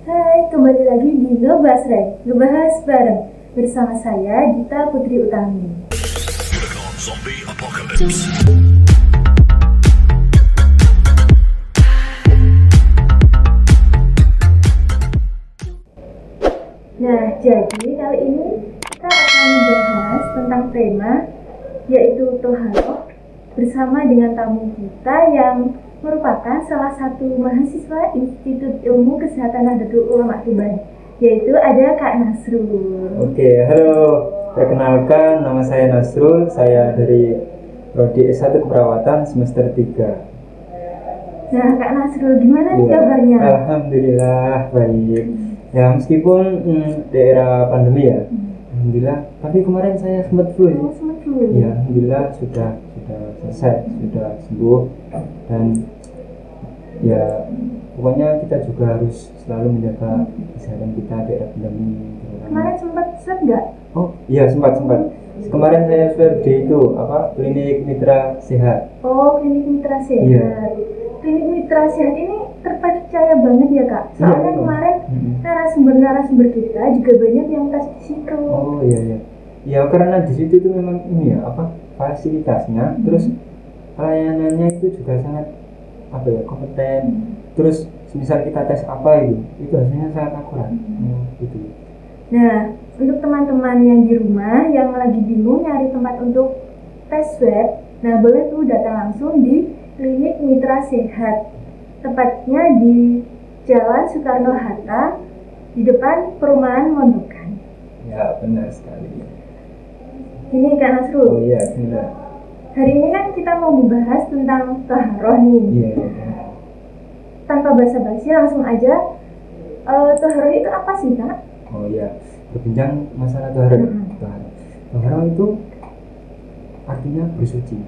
Hai, kembali lagi di Ngebahas Rek, ngebahas bareng bersama saya Dita Putri Utami. Nah, jadi kali ini kita akan membahas tentang tema yaitu Toharoh bersama dengan tamu kita yang merupakan salah satu mahasiswa Institut Ilmu Kesehatan Nahdlatul Ulama Tuban, yaitu ada Kak Nasrul. Oke, halo. Perkenalkan, nama saya Nasrul. Saya dari Prodi S1 Keperawatan semester 3. Nah, Kak Nasrul, gimana nih kabarnya? Alhamdulillah baik. Ya, meskipun daerah pandemi ya. Alhamdulillah. Tapi kemarin saya sempat flu. Sempat flu. Ya, alhamdulillah sudah selesai, sudah sembuh. Dan ya pokoknya kita juga harus selalu menjaga kesehatan kita daerah pandemi. Kemarin sempat swab nggak? Oh iya, sempat. Kemarin saya swab di itu klinik Mitra Sehat. Oh, klinik Mitra Sehat. Iya. Klinik Mitra Sehat ini terpercaya banget ya Kak. Soalnya Iya, kemarin narasumber kita juga banyak yang tes di situ. Oh iya. Ya karena di situ itu memang ini ya fasilitasnya, terus pelayanannya itu juga sangat kompeten. Terus misal kita tes apa itu hasilnya sangat akurat. Gitu. Nah, untuk teman-teman yang di rumah yang lagi bingung nyari tempat untuk tes swab, nah boleh tuh datang langsung di klinik Mitra Sehat. Tepatnya di Jalan Soekarno-Hatta di depan perumahan Mondokan. Ya benar sekali. Ini Kak Nasrul. Oh iya benar. Hari ini kan kita mau membahas tentang Toharoh nih. Iya. Tanpa basa-basi langsung aja. Toharoh itu apa sih Kak? Oh iya, berbincang masalah Toharoh. Toharoh itu artinya bersuci,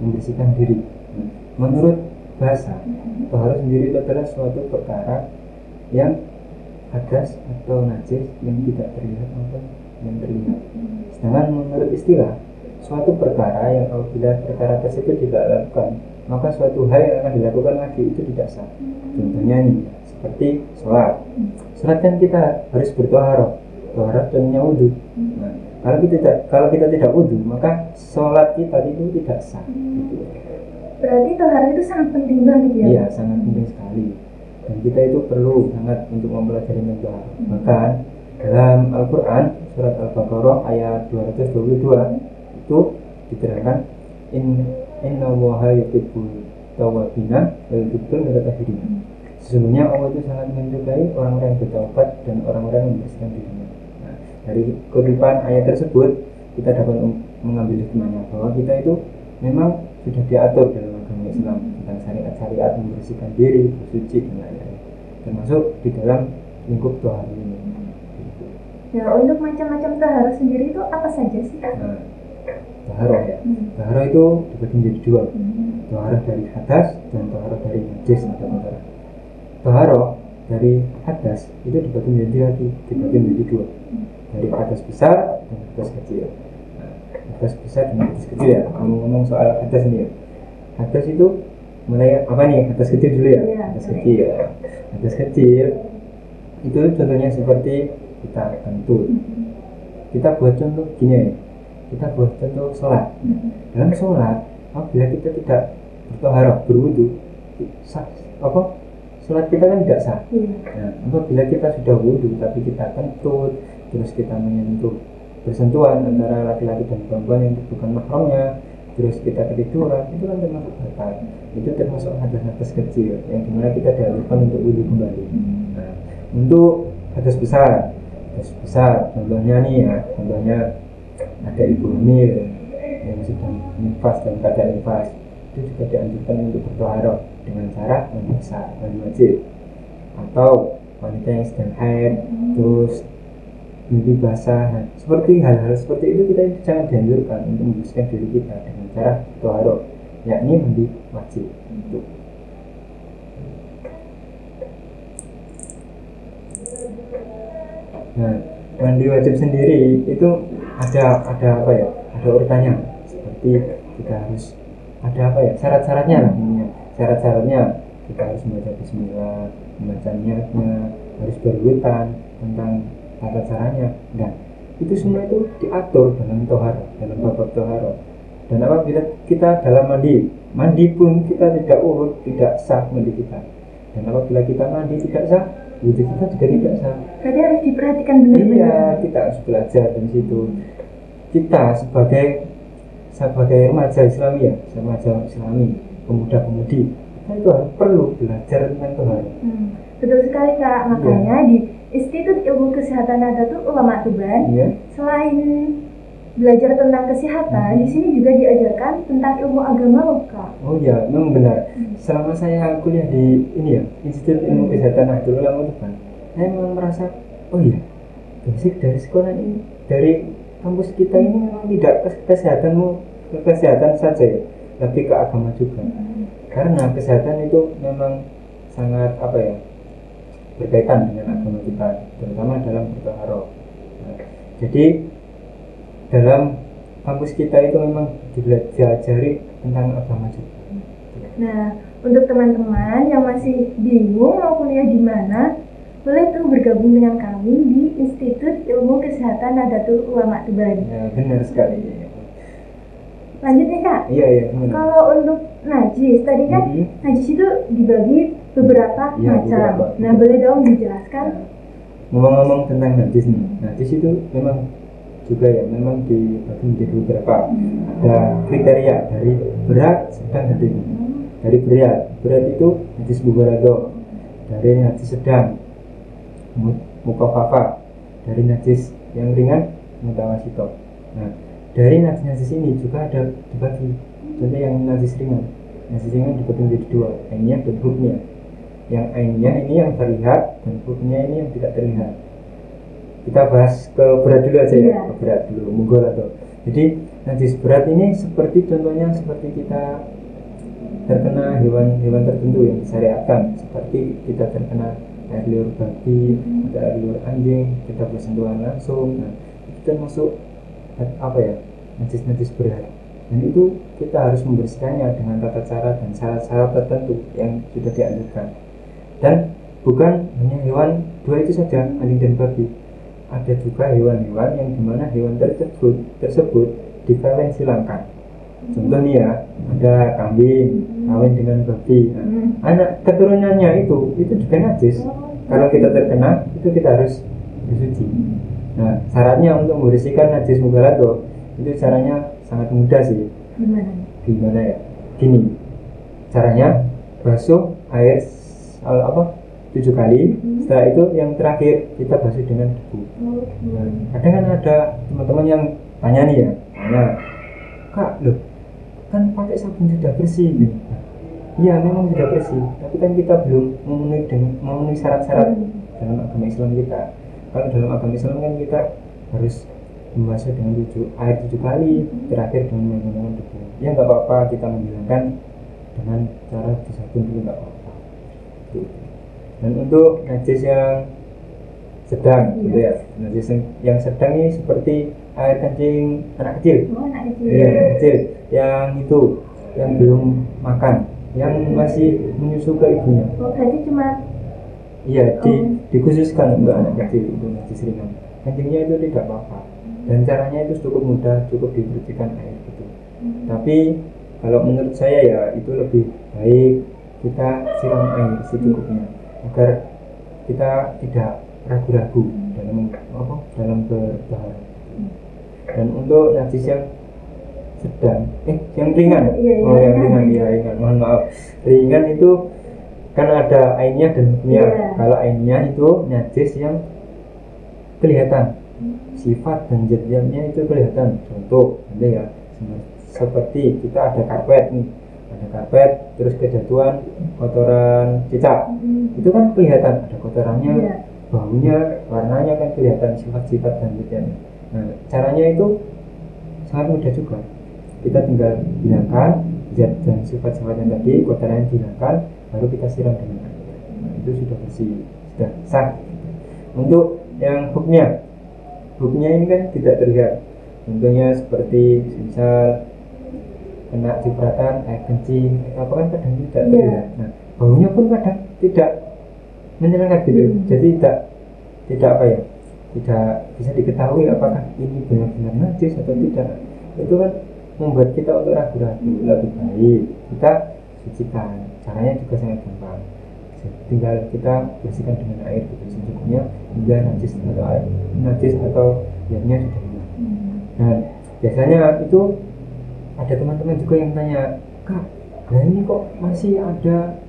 membersihkan diri. Menurut bahasa, Toharoh sendiri itu adalah suatu perkara yang hadas atau najis yang tidak terlihat maupun yang terlihat. Sedangkan menurut istilah, suatu perkara yang apabila perkara tersebut tidak dilakukan, maka suatu hal yang akan dilakukan lagi itu tidak sah. Contohnya ini, seperti sholat. Sholat kan kita harus bertoharoh. Toharoh contohnya wudhu. Nah, kalau kita tidak wudhu, maka sholat kita itu tidak sah. Gitu. Berarti toharoh itu sangat penting banget ya? Iya, sangat penting sekali. Dan kita itu perlu sangat untuk mempelajari toharoh. Bahkan dalam Al-Quran surat Al-Baqarah ayat 222 itu diterangkan innallaha yuhibbul tawwabina wa yuhibbul mutatahhirin. Sesungguhnya Allah itu sangat menyukai orang-orang yang bertaubat dan orang-orang yang membersihkan dirinya. Nah, dari kutipan ayat tersebut kita dapat mengambil hikmahnya bahwa kita itu memang sudah diatur dalam agama Islam tentang syariat-syariat membersihkan diri, bersuci dan lain-lain, termasuk di dalam lingkup toharoh ini. Ya, untuk macam-macam toharoh sendiri itu apa saja sih Kak? Nah, toharoh ya. Toharoh itu dibagi menjadi dua. Toharoh dari hadas dan toharoh dari najis atau kotoran. Toharoh dari hadas itu dibagi menjadi dua. Dari hadas besar dan hadas kecil. Nah, hadas besar dan hadas kecil ya. Ngomong soal hadas ini ya. Hadas itu mulai apa nih? Hadas kecil dulu ya. Hadas kecil. Hadas kecil itu contohnya seperti kita kentut. Kita buat contoh gini ya. Kita buat contoh sholat. Dalam sholat, apabila kita tidak bertoharoh, berwudu, sholat kita kan tidak sah. Nah, apabila kita sudah wudu tapi kita kentut, terus kita menyentuh bersentuhan antara laki-laki dan perempuan yang bukan mahramnya, terus kita ketiduran, itu kan termasuk batal. Itu termasuk hadas kecil yang dimana kita dialihkan untuk wudu kembali. Nah, untuk hadas besar, contohnya nih ya, ada ibu hamil yang sedang nifas dan keadaan nifas, itu juga dianjurkan untuk bertoharoh dengan cara memasak mandi wajib, atau wanita yang sedang haid terus mimpi basah. Seperti hal-hal seperti itu kita jangan dianjurkan untuk membersihkan diri kita dengan cara bertoharoh, yakni mandi wajib. Nah, mandi wajib sendiri itu ada apa ya? Ada urutannya. Seperti kita harus ada syarat-syaratnya lah. Syarat-syaratnya kita harus membaca bismillah, membaca niatnya, harus berurutan, tentang tata caranya. Nah, itu semua itu diatur dalam toharo, dalam bab toharo. Dan apabila kita dalam mandi pun kita tidak urut, tidak sah mandi kita. Dan apabila kita mandi tidak sah, wudhu kita juga tidak sah. Berarti harus diperhatikan benar-benar. Iya, kita harus belajar dari situ. Kita sebagai remaja Islami ya, remaja Islami, pemuda-pemudi, kita itu harus perlu belajar tentang toharo. Betul sekali Kak, makanya di Institut Ilmu Kesehatan Nahdlatul Ulama Tuban, selain belajar tentang kesehatan, di sini juga diajarkan tentang ilmu agama loh Kak. Oh iya, memang benar. Selama saya kuliah di ini ya, Institut Ilmu Kesehatan Nahdlatul Ulama Tuban, saya memang merasa, oh iya, basic dari sekolah ini, dari kampus kita ini memang tidak kesehatan saja ya, tapi ke agama juga. Karena kesehatan itu memang sangat berkaitan dengan agama kita, terutama dalam bertoharo. Jadi dalam kampus kita itu memang diajari tentang agama juga. Nah, untuk teman-teman yang masih bingung mau kuliah di mana, boleh tuh bergabung dengan kami di Institut Ilmu Kesehatan Nahdlatul Ulama Tuban. Ya, benar sekali. Lanjut nih Kak. Iya. Kalau untuk najis, tadi kan najis itu dibagi beberapa macam. Nah, boleh dong dijelaskan? Ngomong-ngomong tentang najis nih, najis itu memang juga ya, memang dibagi menjadi beberapa. Ada kriteria dari berat, sedang, dan ringan. Dari berat itu najis mubarado, dari najis sedang mukaffafa, dari najis yang ringan mutawasito. Nah, dari najis ini juga ada dibagi. Contoh yang najis ringan dibagi menjadi dua, ainnya dan hukmnya. Yang ainnya ini yang terlihat, dan hukmnya ini yang tidak terlihat. Kita bahas ke berat dulu aja ya, ke berat dulu, munggol atau. Jadi najis berat ini contohnya seperti kita terkena hewan tertentu yang disyariatkan, seperti kita terkena air liur babi atau air liur anjing, kita bersentuhan langsung. Nah, itu termasuk najis berat. Dan itu kita harus membersihkannya dengan tata cara dan syarat-syarat tertentu yang sudah dianjurkan. Dan bukan hanya hewan dua itu saja, anjing dan babi. Ada juga hewan-hewan yang dimana hewan tersebut dikawin silangkan. Contoh nih ya, ada kambing kawin dengan babi. Nah, anak keturunannya itu juga najis. Kalau kita terkena, itu kita harus bersuci. Nah, syaratnya untuk membersihkan najis mubarado itu caranya sangat mudah sih. Gimana ya? Gini, caranya basuh air 7 kali. Setelah itu yang terakhir kita basuh dengan debu. Nah, kadang kan ada teman-teman yang tanya nih ya, Kak, loh, kan pakai sabun sudah bersih gitu. Iya, memang sudah bersih, tapi kan kita belum memenuhi syarat-syarat dalam agama Islam kita. Kalau dalam agama Islam kan kita harus membasuh dengan air 7 kali, terakhir dengan menggunakan debu. Ya nggak apa-apa, kita menghilangkan dengan cara disabun dulu, nggak apa-apa. Dan untuk najis yang sedang, gitu ya, najis yang sedang ini seperti air kencing anak kecil. Iya, anak kecil yang belum makan, yang masih menyusu ke ibunya. Berarti cuma dikhususkan untuk anak kecil itu najis ringan. Kencingnya itu tidak apa-apa, dan caranya itu cukup mudah, cukup dibersihkan air gitu. Tapi kalau menurut saya ya itu lebih baik kita siram air secukupnya, agar kita tidak ragu-ragu dalam bertoharo. Dan untuk najis yang sedang, yang ringan, ringan, mohon maaf, ringan itu kan ada ainnya dan hukmnya. Kalau ainnya itu najis yang kelihatan, sifat dan jadinya itu kelihatan. Contoh, seperti kita ada karpet, terus kejatuhan kotoran cicak, itu kan kelihatan ada kotorannya, baunya, warnanya kan kelihatan, sifat-sifat dan jadinya. Nah, caranya itu sangat mudah juga. Kita tinggal hilangkan zat dan sifat-sifatnya tadi, kotorannya dihilangkan, baru kita siram dengan air. Nah, itu sudah bersih, sudah sah. Untuk yang hukmnya ini kan tidak terlihat. Contohnya seperti misal kena cipratan air kencing, kan kadang tidak terlihat. Nah, baunya pun kadang tidak menyerangkan gitu. Jadi tidak apa ya, tidak bisa diketahui apakah ini benar-benar najis atau tidak. Itu kan membuat kita untuk ragu-ragu. Lebih baik kita sucikan. Caranya juga sangat gampang, tinggal kita bersihkan dengan air gitu secukupnya hingga najis atau airnya sudah hilang. Nah biasanya itu ada teman-teman juga yang tanya, Kak, nah ini kok masih ada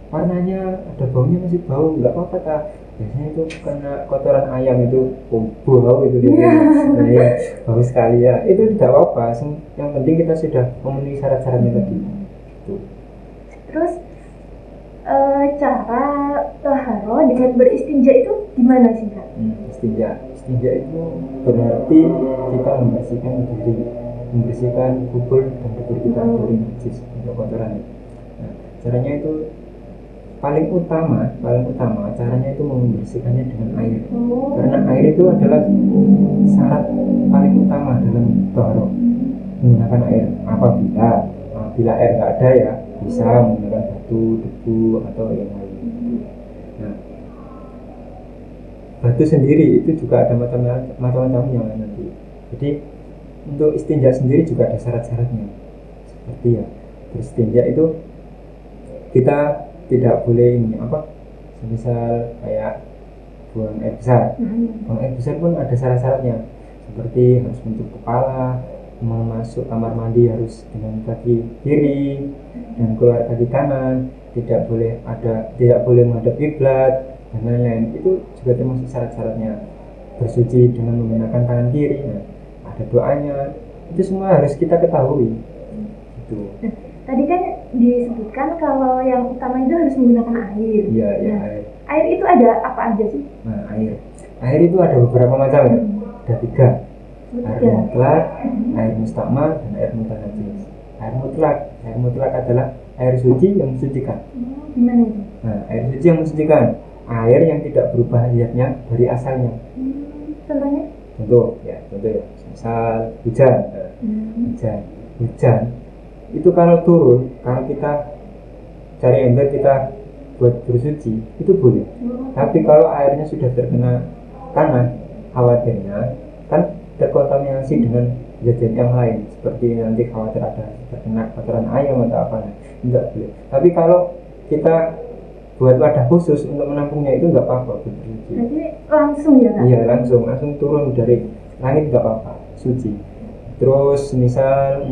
warnanya, ada baunya, masih bau, nggak apa-apa tak? Biasanya itu karena kotoran ayam itu bau itu dia. Nah, ya, bau sekali ya, itu tidak apa-apa. Yang penting kita sudah memenuhi syarat-syaratnya tadi. Terus cara taharah dengan beristinja itu gimana sih Kak? Istinja itu berarti kita membersihkan diri, membersihkan kubur dan debur kita dari najis untuk kotoran. Nah, caranya itu paling utama caranya itu membersihkannya dengan air. Karena air itu adalah syarat paling utama dalam taharah. Menggunakan air apabila air nggak ada ya bisa menggunakan batu, debu atau yang lain. Nah, batu sendiri itu juga ada macam-macamnya nanti. Jadi untuk istinja sendiri juga ada syarat-syaratnya. Seperti ya, beristinja itu kita tidak boleh semisal kayak buang air besar. Buang air besar pun ada syarat-syaratnya. Seperti harus menutup kepala, masuk kamar mandi harus dengan kaki kiri dan keluar kaki kanan, tidak boleh menghadap kiblat dan lain-lain. Itu juga termasuk syarat-syaratnya. Bersuci dengan menggunakan tangan kiri. Nah, ada doanya. Itu semua harus kita ketahui. Gitu. Tadi kan disebutkan kalau yang utama itu harus menggunakan air. Iya, air. Air itu ada apa aja sih? Nah, air itu ada beberapa macam ya. Ada 3. Air mutlak, air mustakmal, dan air mutanajis. Air mutlak adalah air suci yang mensucikan. Gimana itu? Nah, air suci yang mensucikan, air yang tidak berubah hayatnya dari asalnya. Contohnya? Contoh ya, misal hujan. Hujan itu kalau turun, kalau kita cari ember kita buat bersuci itu boleh. Tapi kalau airnya sudah terkena tanah, khawatirnya kan terkontaminasi dengan zat-zat yang lain, seperti nanti khawatir ada terkena kotoran ayam atau apa, enggak boleh. Tapi kalau kita buat wadah khusus untuk menampungnya itu enggak apa-apa bersuci. Jadi langsung ya Kak? Iya, langsung turun dari langit enggak apa-apa, suci. Terus misal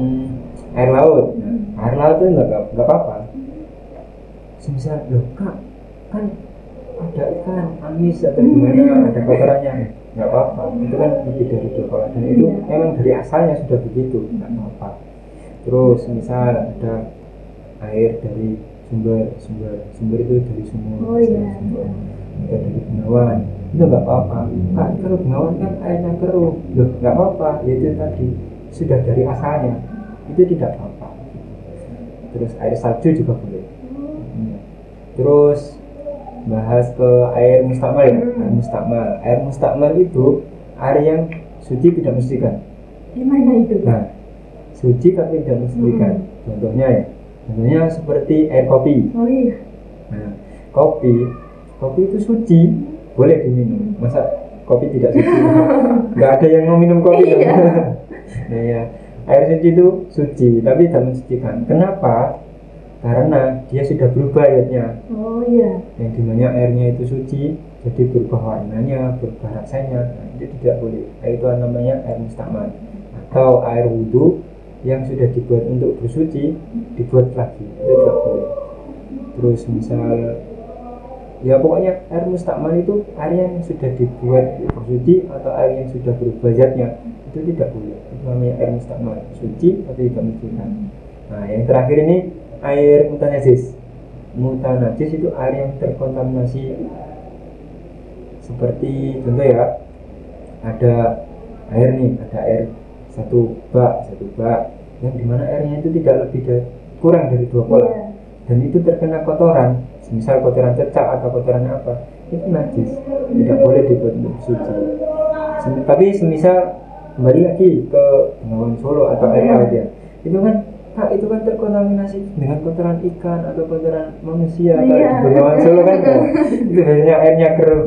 air laut. Nah, air laut itu enggak apa-apa. Misal loh Kak, kan ada ikan amis atau gimana, ada kotorannya, nggak apa-apa. Itu kan lebih dari 2 kolam dan itu memang dari asalnya sudah begitu, nggak apa-apa. Terus misal ada air dari sumber itu dari sumur, atau dari bengawan, itu nggak apa-apa. Kak, kalau bengawan kan airnya keruh, loh nggak apa-apa. Itu tadi sudah dari asalnya, itu tidak apa-apa. Terus air salju juga boleh. Terus bahas ke air mustakmal ya. Air mustakmal itu air yang suci tidak mensucikan. Gimana itu? Nah, suci tapi tidak mensucikan. Contohnya seperti air kopi. Oh iya. Nah, kopi itu suci, boleh diminum. Masa kopi tidak suci? Nggak ada yang mau minum kopi kan? Nah ya, air suci itu suci tapi tidak mensucikan. Kenapa? Karena dia sudah berubah airnya. Oh iya. Yang dimana airnya itu suci, jadi berubah warnanya, berubah rasanya. Nah, itu tidak boleh. Itu namanya air mustakmal. Atau air wudhu yang sudah dibuat untuk bersuci, dibuat lagi, itu tidak boleh. Terus misal, ya pokoknya air mustakmal itu air yang sudah dibuat bersuci atau air yang sudah berubah zatnya, itu tidak boleh. Itu namanya air mustakmal, suci tapi tidak mensucikan. Nah, yang terakhir ini air mutanajis. Mutanajis itu air yang terkontaminasi. Seperti contoh ya, ada air satu bak yang dimana airnya itu tidak kurang dari 2 kolam, dan itu terkena kotoran, misal kotoran cecak atau kotoran apa, itu najis, tidak boleh dibuat untuk suci. Tapi semisal kembali lagi ke Bengawan Solo atau air laut ya, itu kan Kak itu kan terkontaminasi dengan kotoran ikan atau kotoran manusia Kak, Iya. di Bengawan Solo kan Kak. Itu biasanya airnya keruh.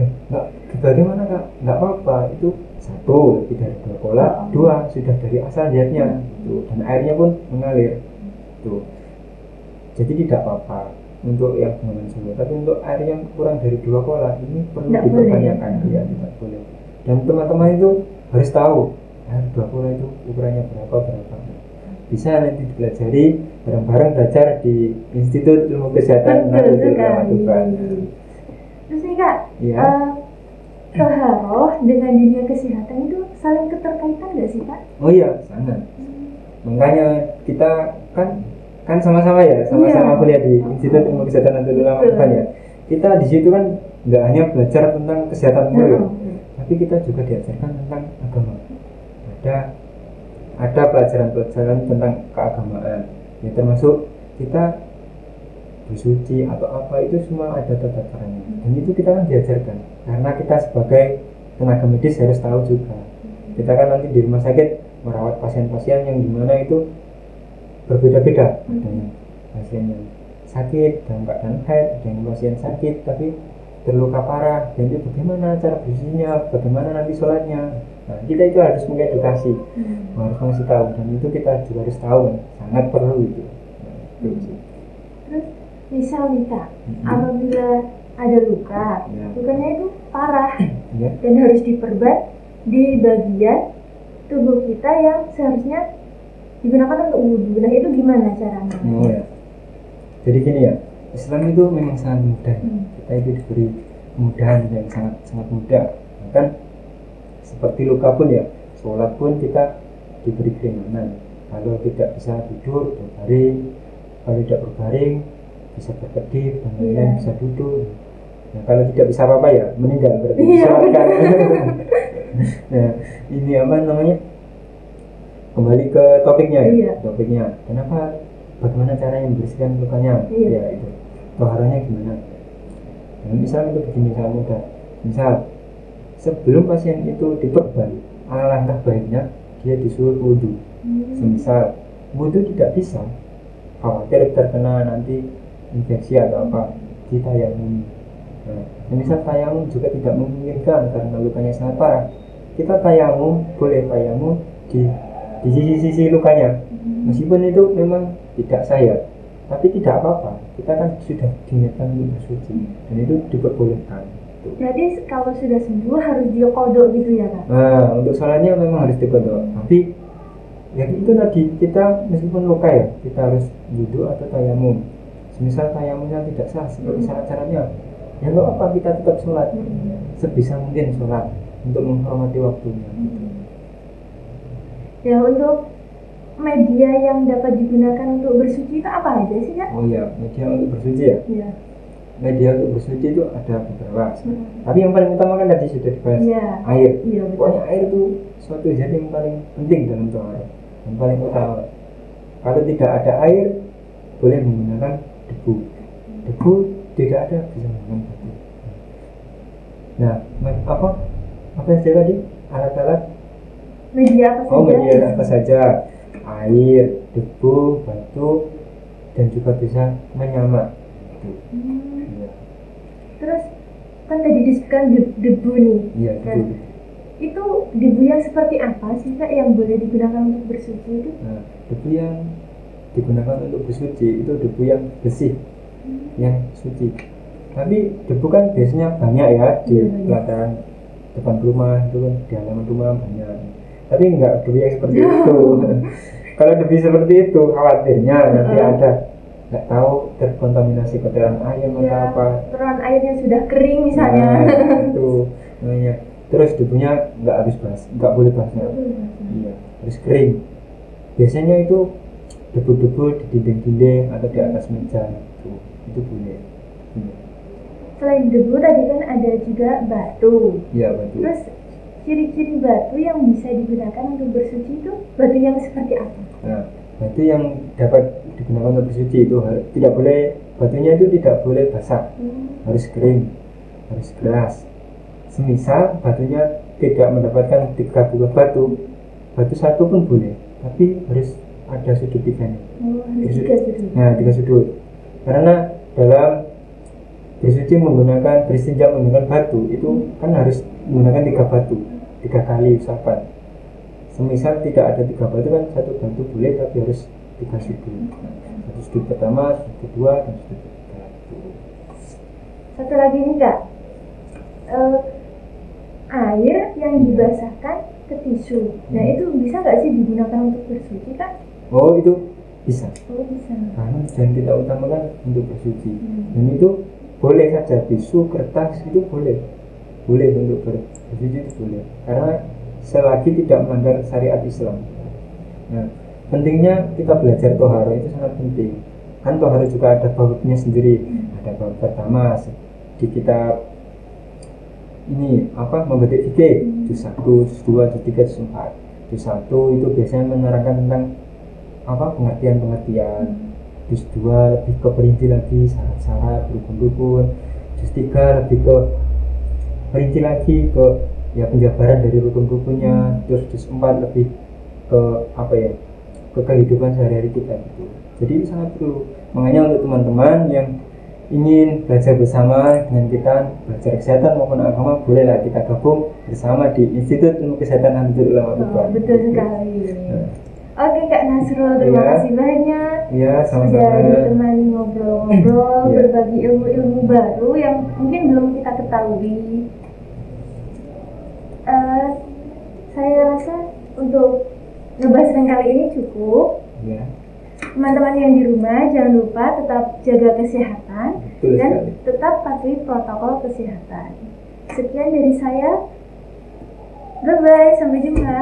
Enggak, bagaimana Kak? Enggak apa-apa, itu satu lebih dari 2 kola, 2 sudah dari asal jetnya tuh, dan airnya pun mengalir tuh. Jadi tidak apa-apa untuk yang Bengawan Solo, tapi untuk air yang kurang dari 2 kola ini perlu Nggak dipertanyakan. boleh. Ya tidak boleh. Dan teman-teman itu harus tahu air 2 kola itu ukurannya berapa. Bisa nanti dipelajari bareng-bareng belajar di Institut Ilmu Kesehatan Betul Nahdlatul Ulama sekali. Tuban. Terus nih Kak, Iya. toharoh dengan dunia kesehatan itu saling keterkaitan nggak sih Kak? Oh iya, sangat. Makanya kita kan sama-sama ya, sama-sama Iya. kuliah di Institut Ilmu Kesehatan Nahdlatul Ulama Betul. Tuban ya. Kita di situ kan nggak hanya belajar tentang kesehatan mulu, tapi kita juga diajarkan tentang agama. Ada pelajaran-pelajaran tentang keagamaan. Ya termasuk kita bersuci atau apa itu semua ada tata caranya. Dan itu kita kan diajarkan. Karena kita sebagai tenaga medis harus tahu juga. Kita kan nanti di rumah sakit merawat pasien-pasien yang dimana itu berbeda-beda. Ada yang pasien yang sakit dalam keadaan haid, ada yang pasien sakit tapi terluka parah, dan itu bagaimana cara bersihnya, bagaimana nanti sholatnya. Nah, kita itu harus mengedukasi, harus ngasih tahu, dan itu kita juga harus tahu kan, sangat perlu itu. Nah, itu sih. Terus misal nih Kak, apabila ada luka, Ya. lukanya itu parah Ya. dan harus diperban di bagian tubuh kita yang seharusnya digunakan untuk wudhu. Nah itu gimana caranya? Oh ya. Jadi gini ya, Islam itu memang sangat mudah. Kita itu diberi kemudahan yang sangat mudah. Bahkan seperti luka pun ya, sholat pun kita diberi keringanan. Kalau tidak bisa tidur, berbaring. Kalau tidak berbaring, bisa berkedip dan lain-lain, bisa duduk. Nah, kalau tidak bisa apa-apa ya, meninggal berarti disolatkan. Nah, ini apa namanya? Kembali ke topiknya ya. Iya. Topiknya, kenapa? Bagaimana caranya membersihkan lukanya? Iya. Ya itu. Toharohnya gimana? Dan misal itu begini sangat mudah. Misal sebelum pasien itu diperban, alangkah baiknya dia disuruh wudhu. Semisal wudhu tidak bisa, khawatir terkena nanti infeksi atau apa, ditayamum. Nah, semisal tayamum juga tidak memungkinkan karena lukanya sangat parah, kita tayamum, boleh tayamum di sisi-sisi lukanya, meskipun itu memang tidak sah ya, tapi tidak apa-apa, kita kan sudah diniatkan untuk bersuci dan itu diperbolehkan. Berarti kalau sudah sembuh harus diqodho gitu ya Kak? Nah, untuk sholatnya memang harus diqodho, tapi ya itu tadi, kita meskipun luka ya, kita harus wudhu atau tayamum. Semisal tayamumnya tidak sah seperti syarat-syaratnya, ya nggak apa, kita tetap sholat sebisa mungkin, sholat untuk menghormati waktunya. Ya, untuk media yang dapat digunakan untuk bersuci itu apa aja sih Kak? Oh iya, media untuk bersuci ya. Iya. Media untuk bersuci itu ada beberapa. Tapi yang paling utama kan tadi sudah dibahas, Iya. air. Iya, betul. Pokoknya air itu suatu zat yang paling penting dalam toharoh, yang paling utama. Kalau tidak ada air, boleh menggunakan debu. Debu tidak ada, bisa menggunakan batu. Nah, apa saja tadi? Alat-alat? Media apa saja? Oh, media apa saja? Air, debu, batu, dan juga bisa menyamak. Ya. Terus kan tadi disebutkan debu nih. Iya, Nah, debu. itu debu yang seperti apa sih Kak yang boleh digunakan untuk bersuci itu? Nah, debu yang digunakan untuk bersuci itu debu yang bersih, yang suci. Tapi debu kan biasanya banyak ya di belakang depan rumah, itu kan di halaman rumah banyak. Tapi enggak debu yang seperti itu. Kalau debu seperti itu, khawatirnya nanti ada, nggak tahu terkontaminasi kotoran ayam atau apa. Kotoran airnya sudah kering misalnya. Nah, itu namanya. Terus debunya nggak habis basah, nggak boleh basah. Iya, harus kering. Biasanya itu debu-debu di dinding-dinding atau di atas meja itu boleh. Selain debu tadi kan ada juga batu. Iya, batu. Terus ciri-ciri batu yang bisa digunakan untuk bersuci itu batu yang seperti apa? Nah, batu yang dapat digunakan untuk bersuci itu tidak boleh, batunya itu tidak boleh basah, harus kering, harus keras. Semisal batunya tidak mendapatkan 3 buah batu satu pun boleh, tapi harus ada sudut tiganya. Harus tiga sudut. Nah, 3 sudut. Karena dalam bersuci beristinja menggunakan batu itu kan harus menggunakan 3 batu, 3 kali usapan. Semisal tidak ada 3 batu kan 1 batu boleh, tapi harus 3 sudut. Satu sudut pertama, sudut kedua, dan sudut ketiga. Satu lagi nih Kak, air yang dibasahkan ke tisu. Nah itu bisa nggak sih digunakan untuk bersuci Kak? Oh itu bisa. Oh bisa. Karena dan kita utamakan untuk bersuci. Dan itu boleh saja, tisu, kertas itu boleh untuk bersuci itu boleh. Karena selagi tidak melanggar syariat Islam. Nah, pentingnya kita belajar toharo itu sangat penting. Kan toharo juga ada babnya sendiri. Ada bab pertama di kitab ini membetik fikih, juz 1, juz 2, juz 3, juz 4. Juz 1 itu biasanya menerangkan tentang pengertian. Juz 2 lebih ke perinci lagi syarat-syarat, rukun-rukun. Juz 3 lebih ke perinci lagi ke penjabaran dari rukun-rukunnya. Terus juz 4 lebih ke ke kehidupan sehari-hari kita gitu. Jadi itu sangat perlu. Makanya untuk teman-teman yang ingin belajar bersama dengan kita, belajar kesehatan maupun agama, bolehlah kita gabung bersama di Institut Ilmu Kesehatan Nahdlatul Ulama Tuban. Betul sekali. Oke Kak Nasrul, terima kasih banyak. Iya, sama-sama. Sudah ditemani ngobrol-ngobrol, berbagi ilmu-ilmu baru yang mungkin belum kita ketahui. Saya rasa untuk ngebahas yang kali ini cukup. Ya. Teman-teman yang di rumah jangan lupa tetap jaga kesehatan. Betul dan sekali. tetap patuhi protokol kesehatan. Sekian dari saya. Bye bye, sampai jumpa.